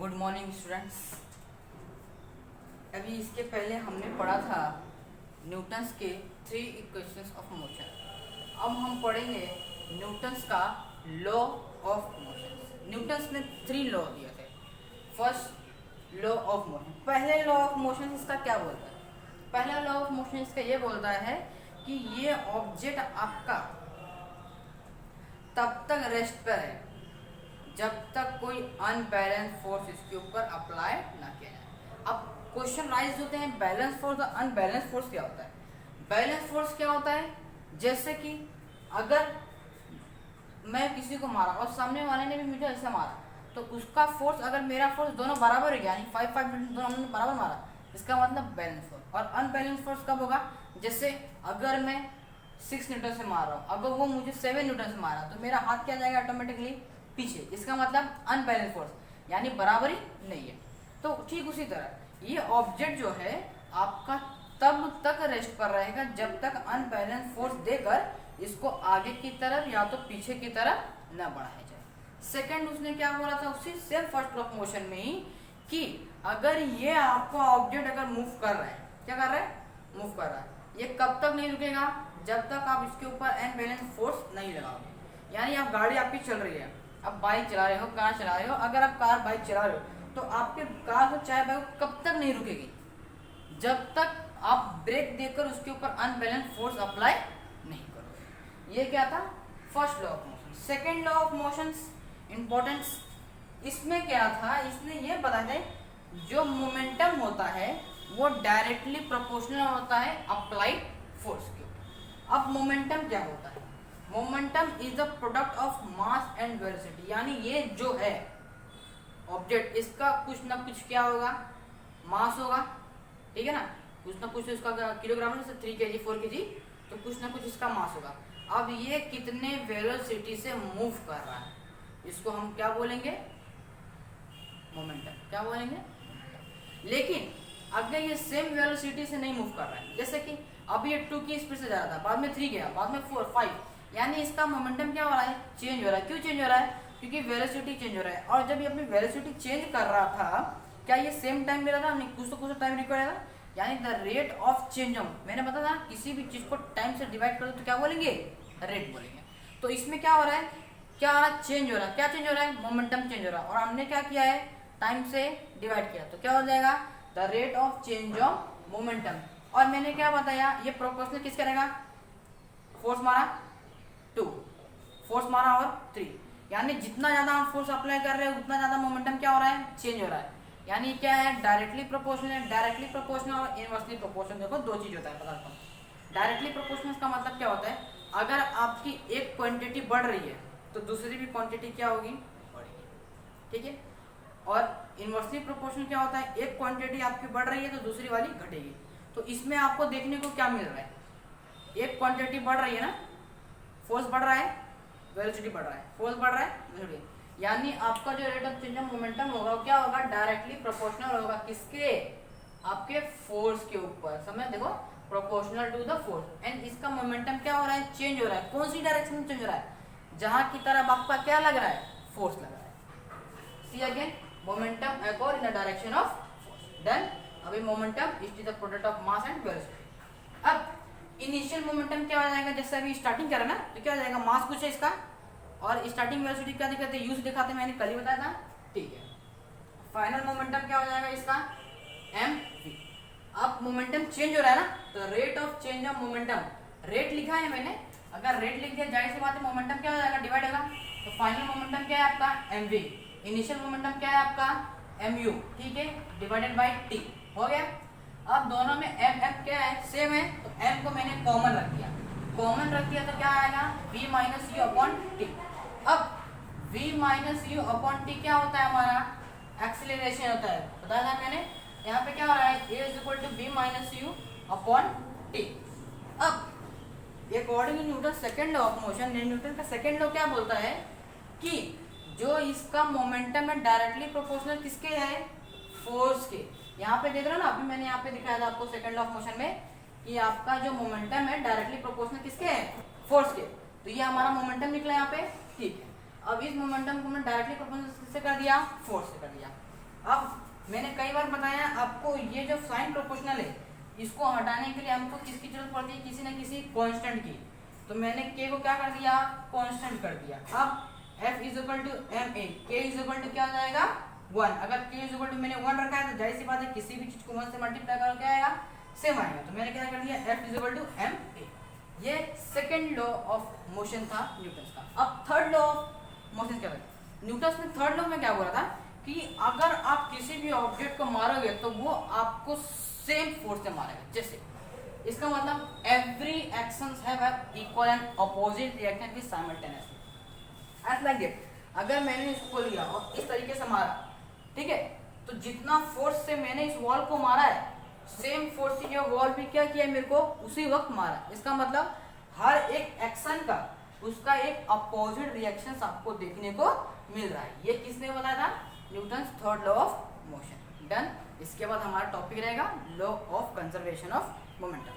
Good morning students. अभी इसके पहले हमने पढ़ा था न्यूटन्स के 3 इक्वेशंस ऑफ मोशन। अब हम पढ़ेंगे न्यूटन्स का लॉ ऑफ मोशन। न्यूटन्स ने 3 लॉ दिए थे। फर्स्ट लॉ ऑफ मोशन, पहले लॉ ऑफ मोशन इसका क्या बोलता है? पहला लॉ ऑफ मोशन इसका ये बोलता है कि ये ऑब्जेक्ट आपका तब तक रेस्ट पर है जब तक कोई अनबैलेंस फोर्स इसके ऊपर अप्लाई ना किया जाए। अब क्वेश्चन राइज होते हैं, बैलेंस फोर्स और अनबैलेंस फोर्स क्या होता है? बैलेंस फोर्स क्या होता है? जैसे कि अगर मैं किसी को मारा और सामने वाले ने भी मुझे ऐसे मारा, तो उसका फोर्स अगर मेरा फोर्स दोनों बराबर हो गया, यानी 5 दोनों हमने बराबर मारा, इसका मतलब बैलेंस फोर्स। और अनबैलेंस फोर्स कब होगा? जैसे अगर मैं 6 न्यूटन से मार रहा हूँ, अगर वो मुझे 7 न्यूटन से मारा, तो मेरा हाथ क्या जाएगा ऑटोमेटिकली पीछे। इसका मतलब अनबैलेंस फोर्स, यानी बराबरी नहीं है। तो ठीक उसी तरह ये ऑब्जेक्ट जो है आपका तब तक रेस्ट पर रहेगा जब तक अनबैलेंस फोर्स देकर इसको आगे की तरफ या तो पीछे की तरफ न बढ़ाया जाए। सेकंड उसने क्या बोला था उसी सेम फर्स्ट ऑफ मोशन में ही, कि अगर ये आपका ऑब्जेक्ट अगर मूव कर रहा है, क्या कर रहा है? मूव कर रहा है, ये कब तक नहीं रुकेगा? जब तक आप इसके ऊपर अनबैलेंस फोर्स नहीं लगाओगे। यानी आप गाड़ी आपकी चल रही है, अब बाइक चला रहे हो, कार चला रहे हो, अगर आप कार बाइक चला रहे हो तो आपके कार हो चाहे बाइक कब तक नहीं रुकेगी? जब तक आप ब्रेक देकर उसके ऊपर अनबैलेंस फोर्स अप्लाई नहीं करोगे। ये क्या था? First law of motion. Second law of motion importance, इसमें क्या था? इसने ये बताया था जो मोमेंटम होता है वो डायरेक्टली प्रोपोर्शनल होता है अप्लाइड फोर्स के ऊपर। अब मोमेंटम क्या होता है? Momentum is the product of mass and velocity, यानी ये जो है ऑब्जेक्ट, इसका कुछ ना कुछ क्या होगा? मास होगा, ठीक है ना? कुछ ना कुछ इसका किलोग्राम में, 3 kg 4 kg, तो कुछ ना कुछ इसका मास होगा। अब ये कितने वेलोसिटी से मूव कर रहा है, इसको हम क्या बोलेंगे? मोमेंटम। क्या बोलेंगे? लेकिन अगर ये सेम वेलोसिटी से नहीं मूव कर रहा है, जैसे कि अभी ये 2 की स्पीड से जा रहा था, बाद में 3 गया, बाद में 4 5, यानी इसका मोमेंटम क्या हो रहा है? चेंज हो रहा है। क्यों चेंज हो रहा है? क्योंकि वेलोसिटी चेंज हो रहा है। और जब ये अपनी वेलोसिटी चेंज कर रहा था, क्या ये सेम टाइम ले रहा था? नहीं, कुछ तो टाइम रिक्वायर्ड था। यानी the rate of change of, मैंने बताया था किसी भी चीज को टाइम से डिवाइड कर दो तो क्या बोलेंगे? रेट बोलेंगे। तो इसमें क्या हो रहा है? क्या चेंज हो रहा है? क्या चेंज हो रहा है? मोमेंटम चेंज हो रहा है। और हमने क्या किया है? टाइम से डिवाइड किया, तो क्या हो जाएगा? The rate of change of momentum. और मैंने क्या बताया? ये प्रोपोर्शनल किस करेगा? फोर्स मारा 2, फोर्स मारा और 3, यानी जितना ज्यादा हम फोर्स अप्लाई कर रहे हैं उतना ज्यादा मोमेंटम क्या हो रहा है? चेंज हो रहा है। यानी क्या है? डायरेक्टली प्रोपोर्शनल है। डायरेक्टली प्रोपोर्शनल और इनवर्सली प्रोपोर्शनल, देखो 2 चीज होता है, पता रखो। डायरेक्टली प्रोपोर्शनल का मतलब क्या होता है? अगर आपकी एक क्वांटिटी बढ़ रही है तो दूसरी भी क्वांटिटी क्या होगी? बढ़ेगी, ठीक है। और इनवर्सली प्रोपोर्शनल क्या होता है? एक क्वांटिटी आपकी बढ़ रही है तो दूसरी वाली घटेगी। तो इसमें आपको देखने को क्या मिल रहा है? एक क्वांटिटी बढ़ रही है ना, फोर्स बढ़ रहा है, वेलोसिटी बढ़ रहा है, फोर्स बढ़ रहा है, वेलोसिटी, यानी आपका जो rate of change of momentum होगा वो क्या होगा? डायरेक्टली प्रोपोर्शनल होगा। किसके? आपके फोर्स के ऊपर। समझ, देखो, proportional to the force. And इसका मोमेंटम क्या हो रहा है? चेंज हो रहा है। कौन सी डायरेक्शन में चेंज हो रहा है? जहां की तरफ आपका क्या लग रहा है? फोर्स लग रहा है। See again, momentum accord in the direction of force. Done. अभी momentum is the product of mass and velocity. अब इनिशियल मोमेंटम क्या हो जाएगा? जैसे अभी स्टार्टिंग करा ना, तो क्या हो जाएगा? मास कुछ है इसका, और स्टार्टिंग वेलोसिटी क्या दिखाते हैं? यू से दिखाते, मैंने कल ही बताया था, ठीक है। फाइनल मोमेंटम क्या हो जाएगा इसका? mv। अब मोमेंटम चेंज हो रहा है ना, तो rate of change of momentum, rate लिखा है मैंने, अगर रेट लिख दिया जाहिर सी बात है मोमेंटम क्या हो जाएगा? डिवाइड होगा। तो फाइनल मोमेंटम क्या है आपका? mv। इनिशियल मोमेंटम क्या है आपका? mu, ठीक है, डिवाइडेड बाय t। हो गया। अब दोनों में m क्या है? सेम है, तो m को मैंने कॉमन रख दिया। कॉमन रख दिया तो क्या आएगा? v minus u upon t. अब v minus u upon T क्या होता है? हमारा एक्सीलरेशन होता है, बताया था मैंने। यहाँ पे क्या हो रहा है? a is equal to v minus u upon t. अब according to Newton second law of motion, Newton का सेकंड लॉ क्या बोलता है? कि जो इसका मोमेंटम है डायरेक्टली प्रोपोर्शनल किसके है? फोर्स के। यहाँ पे देख रहे हो ना, अभी मैंने यहाँ पे दिखाया था आपको सेकंड लॉ ऑफ मोशन में, कि आपका जो मोमेंटम है डायरेक्टली प्रोपोर्शनल किसके है? फोर्स के। तो ये हमारा मोमेंटम निकला यहाँ पे, ठीक है। अब इस मोमेंटम को हमने डायरेक्टली प्रोपोर्शनल किससे कर दिया? फोर्स से कर दिया। अब मैंने कई बार बताया आपको, ये जो साइन प्रोपोर्शनल है इसको हटाने के लिए हमको किसकी जरूरत पड़ती है, किसी न किसी कांस्टेंट की। तो मैंने k को क्या कर दिया, कांस्टेंट कर दिया। अब f is equal to M A, k is equal to क्या हो जाएगा 1। अगर k इज इक्वल टू मैंने 1 रखा है तो जाहिर सी बात है किसी भी चीज को 1 से मल्टीप्लाई करो क्या आएगा, सेम आएगा। तो मैंने क्या कर दिया, f is equal to M A. ये सेकंड लॉ ऑफ मोशन था न्यूटन का। अब थर्ड लॉ ऑफ मोशन क्या है, न्यूटन ने थर्ड लॉ में क्या बोला था कि अगर आप किसी भी ऑब्जेक्ट को मारोगे तो वो आपको सेम फोर्स से मारेगा। जैसे इसका मतलब every actions have equal and opposite reaction with simultaneously, as like that. अगर मैंने इसको लिया और इस तरीके से मारा, ठीक है, तो जितना फोर्स से मैंने इस वॉल को मारा है सेम फोर्स से ये वॉल भी क्या किया मेरे को उसी वक्त मारा। इसका मतलब हर एक एक्शन का उसका एक अपोजिट रिएक्शन आपको देखने को मिल रहा है। ये किसने बताया था, Newton third law of motion. Done. इसके बाद हमारा टॉपिक रहेगा law of conservation of momentum.